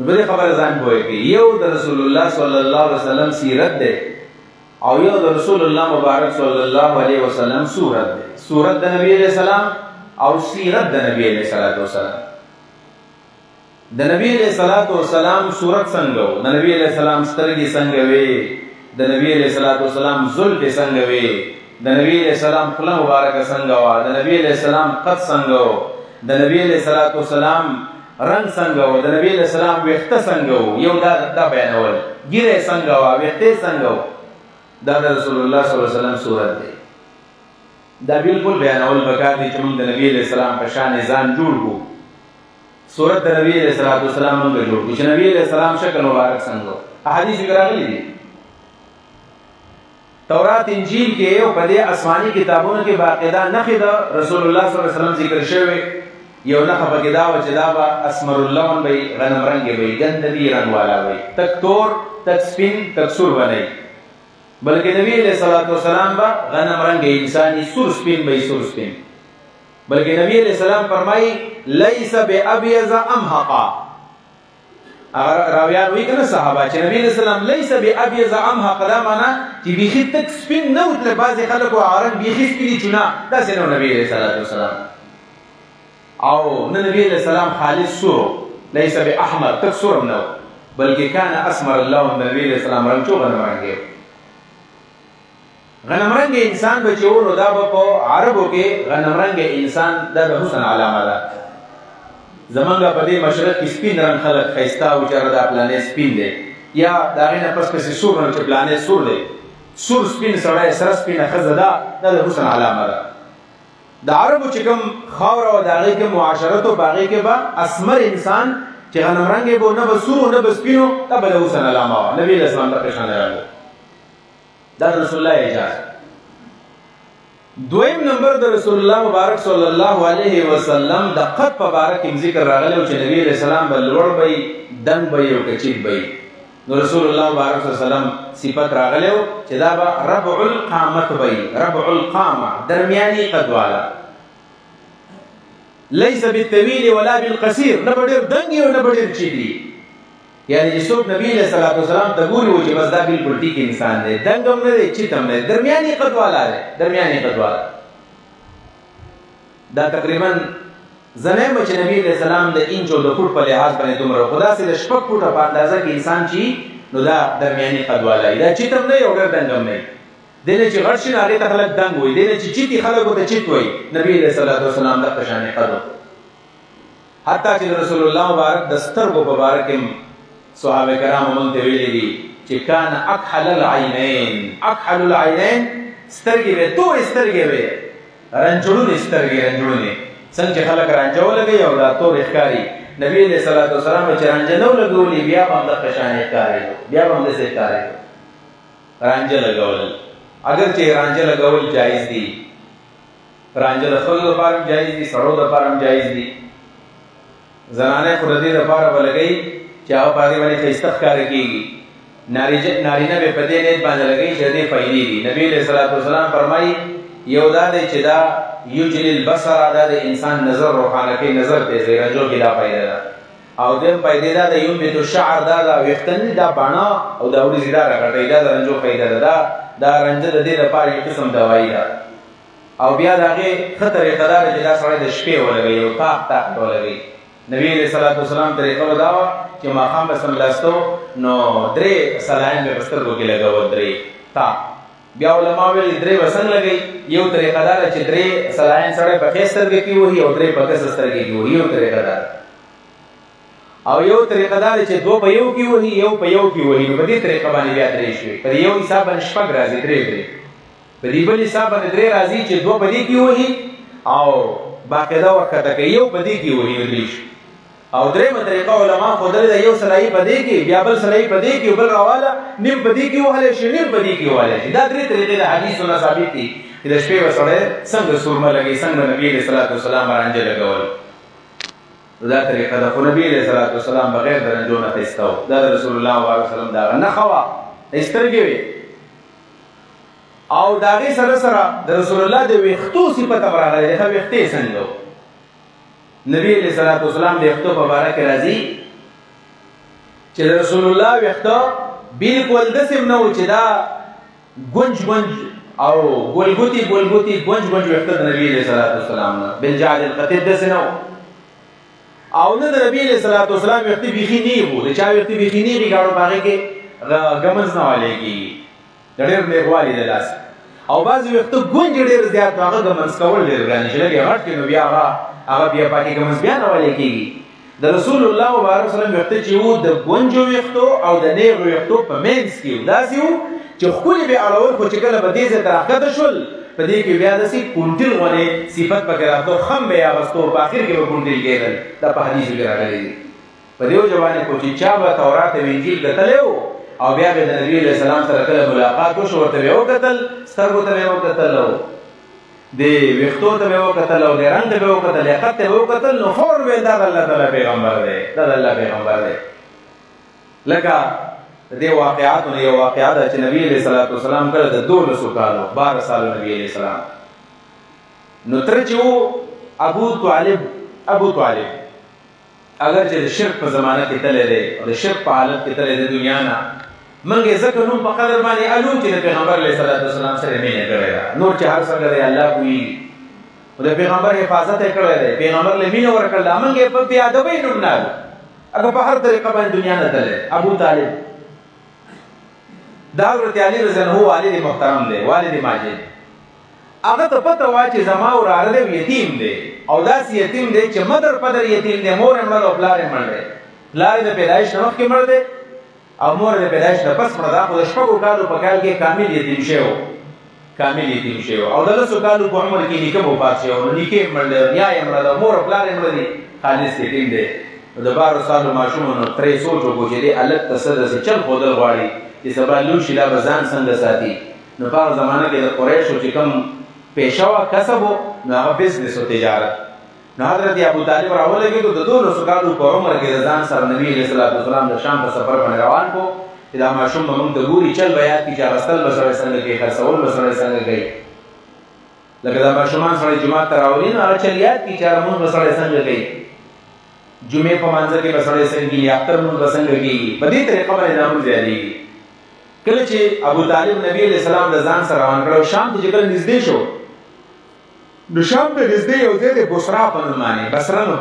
بلې خبره ځان پوهې کې یو د رسول الله صلی الله علیه وسلم سیرت دی او یو د رسول الله مبارک صلی الله علیه وسلم صورت دی. صورت د نبی علیہ السلام او سیرت د نبی علیہ السلام. د نبی علیہ السلام صورت څنګه و؟ د نبی علیہ السلام سترګې څنګه وې؟ د نبی علیہ السلام زلفې څنګه وې؟ د نبی علیہ السلام خوله مبارکه څنګه وه؟ د نبی علیہ السلام قد څنګه و؟ د نبی علیہ السلام رنگ څنګه و؟ د نبی علیہ السلام ویښته څنګه و؟ یو دا بیانول. ګیره څنګه وه؟ ویښتې څنګه و؟ دا د رسول الله صلی الله علیه وسلم صورت دی. دا بالکل بیانول پکار دی چې موږ د نبی علیہ السلام په شان ځان جوړ کړو. صورت د نبی علیہ السلام موږ جوړ کړو چې نبی علیہ السلام شکل مبارک څنګه و. احادیث کې راغلي دي. تورات انجیل کې او په دې آسماني کتابونو کې باقاعده نښې د رسول الله صلی الله علیه وسلم ذکر شوی. یو نښه پکې دا وه چې دا به اسمر اللون به غنم رنګې به ګنددي رنګ والا به تک تور تک سپین تک سور به نه بلکې نبی علیہ السلام به غنم رنګ انساني سور سپین به سور سپین. بلکې نبی علیہ السلام فرمایي لیس بابیض امحقا. راویان وایي کنه صحابه چې نبی علیہ السلام لیس بابیض امحق دا معنا چې بیخي تک سپین نه و. بعضې خلکو عرب بیخي سپینې چونه داسې نه و نبی علیہ السلام. او نه نبی علیہ السلام خالص سور لیس باحمر تک سور هم نه و بلکې کان اسمر اللون. نبی علیہ السلام رنګ چو غنم رنګ غنم رنګ انسان به چې و نو دا به په عربو کې غنم رنګ انسان دا د حسن علامه ده. زمونږ په دې مشرق کې سپین رنګ خلک ښایسته او چې دا پلانې سپین دی یا د هغې نه پس پسې سور رنګ چې پلانې سور دی. سور سپین سړی سره سپینه ښځه دا د حسن علامه ده. د عربو چې کوم خاوره او د هغې کې معاشرت و په هغې کې به اسمر انسان چې غنم رنګ یې به نه به سور و نه به سپین و دا به د حسن علامه وه. نبي علیه السلام دغه شان رنګ دا رسول الله اجازه. دویم نمبر د رسول الله مبارک صلی الله علیه وسلم د قد په باره کې ذکر راغلی چې نبی علیہ السلام به لوړ به وي دنګ به وي او کچیت به وي. نو رسول الله مبارک صلی الله علیه وسلم صفت راغلی چې دا به ربع القامت به وي. ربع القامه درمیاني قد والا. لیس بالطویل ولا بالقصیر. نه به ډېر دنګ وي او نه به ډېر چیت وي. یعنی چې څوک نبی علیہ السلام ته ګوري و چې بس دا بالکل ټیک انسان دی. دنګ هم نه دی چیت هم نه دی درمیاني قد والا دی. درمیاني قد والا دا تقریبا زه نه یم چې نبی علیہ السلام د انچ او د فوټ په لحاظ باندې دومره خو داسې د 6 فوټه په اندازه کې انسان چې نو دا درمیاني قد والا وي. دا چیت هم نه وي او ډېر دنګ هم نه وي. دی نه چې غټ شي نو هغې ته خلک دنګ وایي. دی نه چې چیت وي خلکو ته چیت وایي. نبی علیہ السلام دغه شانې قد و. حتی چې د رسول الله مبارک د سترګو په باره کې صحابه کرامو مونږ ته ویلي دي چې کان اکحل العینین. اکحل العینین سترګې به تورې سترګې وې رنجوړونې سترګې رنجوړونې څنګه چې خلک رانجه ولګوي او دا تورې ښکاري. نبي علیہ السلام چې رانجه نه ولګولي بیا به هم دغه شانې ښکارېدو. بیا به هم داسې ښکارېدو رانجه لګول. اگر چې رانجه لګول جایز دي رانجه د ښځو دپاره هم جایز دي سړو دپاره هم جایز دي. زنانې خو د دې دپاره به لګوي چې هغه په هغې باندې ښایسته ښکاره کېږي. نارینه به په دې نیت باندې لګوي چې د دې فایدې دي. نبي علیہ السلام فرمایي یو دا دی چې دا یجلي البصر دا د انسان نظر روښانه کوي نظر تیزوي. رنجو کې دا فایده ده. او دویم فایدې دا د ینبت الشعر دا د ویښته دا باڼه او دا وریځې دا راغټوي. دا د رنجو فایده ده. دا رنجه د دې لپاره یو قسم دوایي ده. او بیا د هغې ښه طریقه دا ده چې دا سړی د شپې ولګوي او تاق ولګوي. نبی علیہ السلام طریقه دا وه چې ماښام به سملاستو نو 3 سلاین به په سترګو کې لګول 3 تاق. بیا علما ویل 3 به څنګه لګوي. یو طریقه دا ده چې 3 سلاین سړی په ښې سترګې کې وهي او 3 په کسه سترګې کې وهي. یو طریقه دا او یو طریقه دا ده چې 2 په یو کې وهي یو په یو کې وهي. نو په دې طریقه باندې بیا 3 شوي. په یو حساب باندې 6 راځي 3 په دې بل حساب باندې 3 راځي چې 2 په دې کې وهي او باقاعده ورکته کوي یو په دې کې وهي 3 شي. او درېمه طریقه علما ښودلې ده یو سړی په دې کې بیا بل سړی په دې کې بل راواله نیم په دې کې وهلی شي نیم په دې کې وهلی شي. دا 3 طریقې د حدیثو نه ثابت دي چې د شپې به سړی څنګه سورمه لګوي څنګه نبي علیہ السلام رانجه لګول. دا طریقه ده خو نبي علیہ السلام بغیر د رنجو نه ښایسته و. دا د رسول الله علیه وسلم دغه نښه وه سترګې وې. او د هغې سره د رسول الله د ویښتو صفت هم راغلی دی. ښه ویښتې څنګه و؟ نبی علیہ السلام د ویښتو په باره کې راځي چې رسول الله ویښته بالکل داسې نه و چې دا ګونج ګونج او ګولګوتي ګونج ګونج ویښته د نبي علیه الصلاة والسلام نه بالجعد القطیع داسې نه و او نه د نبی علیه الصلاة والسلام ویښته بیخي نیغ و د چا ویښته بیخي نیغ وي ګاړو په هغې کې ګمنځ نه والی کېږي د ډېر نیغوالي د لاس او بعضې ویښته ګونج ډېر زیات نو هغه ګمنځ کول ډېر ګران چې لږ یې غټ کړي نو بیا هغه بیا پاکې ګمنځ بیا نه والی کېږي د رسول الله مبارک وسلم ویښته چې وو د ګونجو ویښتو او د نیغو ویښتو په منځ کې وو داسې وو چې ښکلې به اړول خو چې کله به دې ځای ته راښکته شول په دې کې بیا داسې کونټل غوندې صفت پکې راتلو خم به یې اغوستو په اخر کې به کونټل کېدل دا په حدیثو کې راغلی دي په دې وجه باندې خو چې چا به تورات او انجیل کتلی و او بیا به د نبي علیه السلام سره کله ملاقات وشو ورته به یې وکتل سترګو ته به یې وکتل او د ویښتو ته به یې وکتل او د رنګ ته به یې وکتل لیاقت ته به یې وکتل نو فور به دا د الله تعالی پیغمبر دی دا د الله پیغمبر دی لکه د دې واقعاتو نه یو واقعه ده چې نبي علیه الصلاة والسلام کله د 12 کالو 12 سالو نبي علیه السلام نو تره چې و ابو طالب اگر چې د شرک په زمانه کې تللی دی او د شرک په حالت کې تللی دی دنیا نه موږ یې ځکه نوم په قدر باندې الو چې د پیغمبر علیه الصلاة والسلام سره مینه کړې ده نور چې هر څنګه دی الله پوهېږي او د پیغمبر حفاظت یې کړی دی پیغمبر له مینه ورکړله موږ یې په بې ادبۍ نوم نه الو هغه په هر طریقه باندې دنیا نه تللی ابو طالب دا حضرت علی رضی الله عنه والد محترم دی والد ماجد هغه ته پته وه چې زما وراره دی یتیم دی او داسې یتیم دی چې مدر پدر یتیم دی مور یې مړه او پلار یې مړ دی پلار یې د پیدایش نه مخکې مړ دی او مور یې د پیدایش نه پس مړه ده خو د 6 کالو په کال کې کامل یتیم شوی و او د 10 کالو په عمر کې نیکه وفات شوی و نو نیکه یې مړ دی نیا یې مړه ده مور او پلار یې مړه دي خالص یتیم دی نو د 12 سالو ماشوم نو ترې سوچ وکړو چې دې هلک ته څه داسې چل ښودل غواړي چې سبا لوی شي لا به ځان څنګه ساتي نو په هغه زمانه کې د قریشو چې کوم پیشه وه کسب و نو هغه بزنس و تجارت نو حضرت ابو طالب راولګېدو د 12 کالو په عمر کې د ځان سره نبي علیه الصلاة والسلام د شام په سفر باندې روان کړو چې دا ماشوم به موږ ته ګوري چل به یاد کړي چې اخیستل به سړی څنګه کوي خرڅول به سړی څنګه کوي لکه دا ماشومان سړی جومات ته راولي نو هغه چل یاد کړي چې لمونځ به سړی څنګه کوي جمعې په مانځه کې به سړی څنګه کېږي اختر لمونځ به څنګه کېږي په دې طریقه باندې دا لمونځ یادېږي کله چې ابو طالب نبی علیه السلام د ځان سره روان کړی شام ته چې کله نږدې شو نو شام ته نږدې یو ځای دی بصرا په نوم باندې بصره نو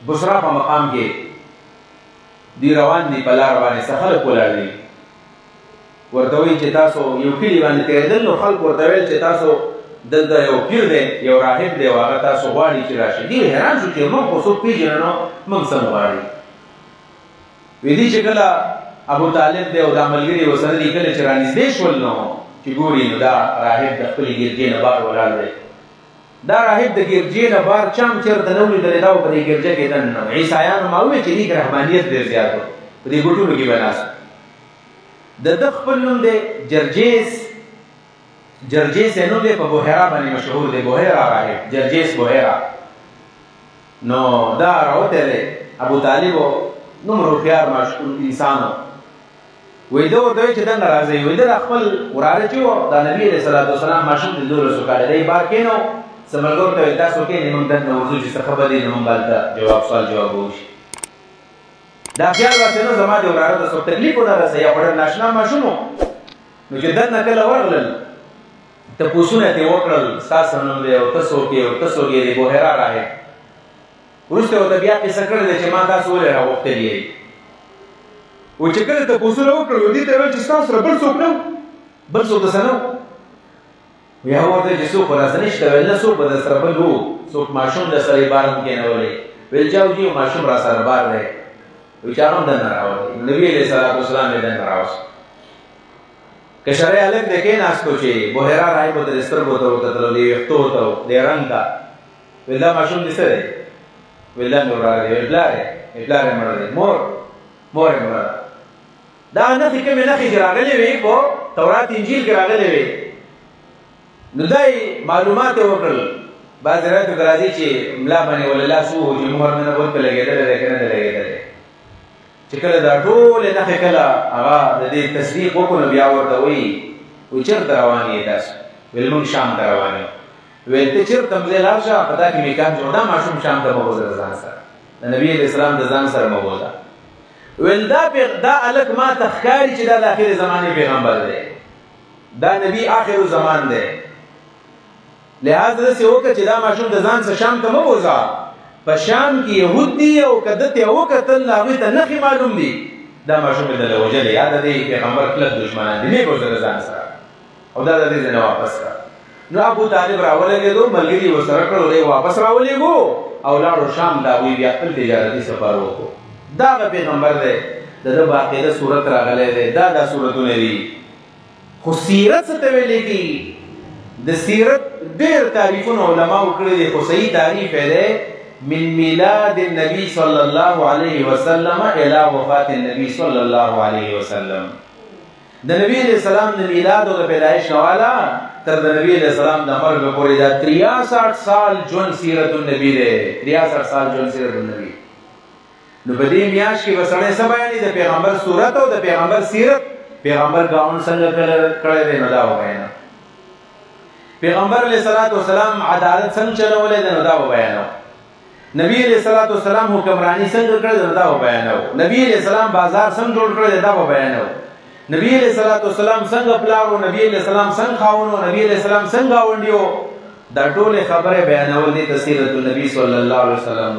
بصرا په مقام کې دوی روان دي په لار باندې څه خلک ولاړ دي ورته وایي چې تاسو یو کلي باندې تېرېدل نو خلک ورته ویل چې تاسو دلته یو پیر دی یو راهب دی او هغه تاسو غواړي چې راشي دوی حیران شو چې موږ خو څوک پېژنو نو موږ څه غواړي وی دي چې کله ابو طالب دی او دا ملګري ورسره دي کله چې رانږدې شول نو چې ګوري نو دا راهب د خپلې ګرجې نه بار ولاړ دی دا راهب د ګرجې نه بار چا هم چېرته نه و لیدلی دا په دې ګرجه کې دننه و عیسایانو ما وویل چې دې کې رحمانیت ډېر زیات و په دې ګوټونو کې به ناست د ده خپل نوم دی جرجیس یې نوم دی په بحیرا باندې مشهور دی بحیرا راهب جرجیس بحیرا نو دا راوتی دی ابو طالب دومره هوښیار انسان وی ده ورته وایي چې دننه راځئ وی ده د خپل وراره چې و دا نبي علیه الصلاة والسلام ماشوم د 12 کاله دی بار کېنو څه ملګرو ته ویل تاسو کېنئ موږ دننه ورځو چې څه خبر دی نو موږ هلته سوال جواب وشي دا خیال راسې نه زما د وراره ته څوک تکلیف ونه رسوي یا خو ډېر ناشنا ماشوم و نو چې دننه کله ورغلل تپوسونه یې ترې وکړل ستا څه نوم دی او ته څوک یې او ته څوک یې د بحیرا راهب وروسته ورته بیا قصه کړې ده چې ما تاسو ولې راغوښتلي یئ و چې کله تپوسونه وکړل نو دې ته یې ویل چې ستا سره بل څوک نه و بل څوک دسه نه و وی هغه ورته چې څوک خو راسه نشته ویل نه څوک به درسره بل و څوک ماشوم درسره یې بار هم کېنولی ویل جاوجي یو ماشوم راسره بار دی وی چې هغه هم دننه راولی نبي علیه الصلاة والسلام یې دننه راوست که شرعي هلک دی کېناستو چې بحیرا راهب ورته د سترګو ته وکتل او د ویښتو ته د رنګ ته ویل دا ماشوم دې څه دی ویل دا مې وراره دی ویل پلار یې مړه دی مور یې مړه ده دا نښې کومې نښې چې راغلې وې په تورات انجیل کې راغلې وې نو دا یې معلومات یې وکړل بعضې روایتو کې راځي چې ملا باندې ولې لاس ووهو چې مهر مې نه بل پې لګېدلی دی که نه دی لګېدلی چې کله دا ټولې نښې کله هغه د دې تصدیق وکړو نو بیا ورته وایي وایي چېرته روان یې تاسو ویل موږ شام ته روان یو ویل ته چېرته مځې لاړ شه په تا کې مې کار جوړ دا ماشوم شام ته مه بوځه د ځان سره د نبي علیه السلام د ځان سره مه بوځه ویل دا الک ما تخکاری چې دا د آخر زمانه پیغمبر دی، دا نبی آخر زمان دی. لہذا داسې وکړه چې دا ماشوم د ځان څخه شام ته مه بوځه. په شام کې یهود دي او که ده ته یې وکتل هغوی ته نښې معلوم دي، دا ماشوم یې دله وژلی، یا د دې پیغمبر کلک دشمنان دي، مې بوځه د ځان سره او دا د دې ځای نه واپس کړه. نو ابو طالب راولګېدو، ملګري یې ورسره کړل، دی واپس راولېږو او لاړو شام. د هغوی بیا خپل تجارتي سفر وکړو. دا هغه پیغمبر دی، د ده باقاعده صورت راغلی دی. دا صورتونه دي. خو سیرت څه ته ویلی کېږي؟ د سیرت ډېر تعریفونه علماو کړي دي، خو صحیح تعریف یې دی من میلاد النبی صلی الله علیه وسلم الی وفات النبی صلی الله علیه وسلم. د نبی علیہ السلام د میلاد او د پیدایش نه والا تر د نبی علیہ السلام د مرګ پورې دا 63 سال ژوند سیرت النبی دی. 63 سال ژوند سیرت النبی. نو په دې میاشت کې به سړی څه بیانوي؟ د پیغمبر صورت او د پیغمبر سیرت. پیغمبر ګاون څنګه کړی دی نو دا ووایه. پیغمبر علیہ الصلوۃ والسلام عدالت څنګه چلولی دی نو دا وبیانو. نبی علیہ الصلوۃ والسلام حکمرانی څنګه کړی دی نو دا وبیانو. نبی علیہ السلام بازار څنګه جوړ کړی دی دا وبیانو. نبی علیہ الصلوۃ والسلام څنګه پلارو، نبی علیہ السلام څنګه خاونو، نبی علیہ السلام څنګه گاونډیو، دا ټولې خبرې بیانول دي سیرت النبی صلی الله علیه وسلم.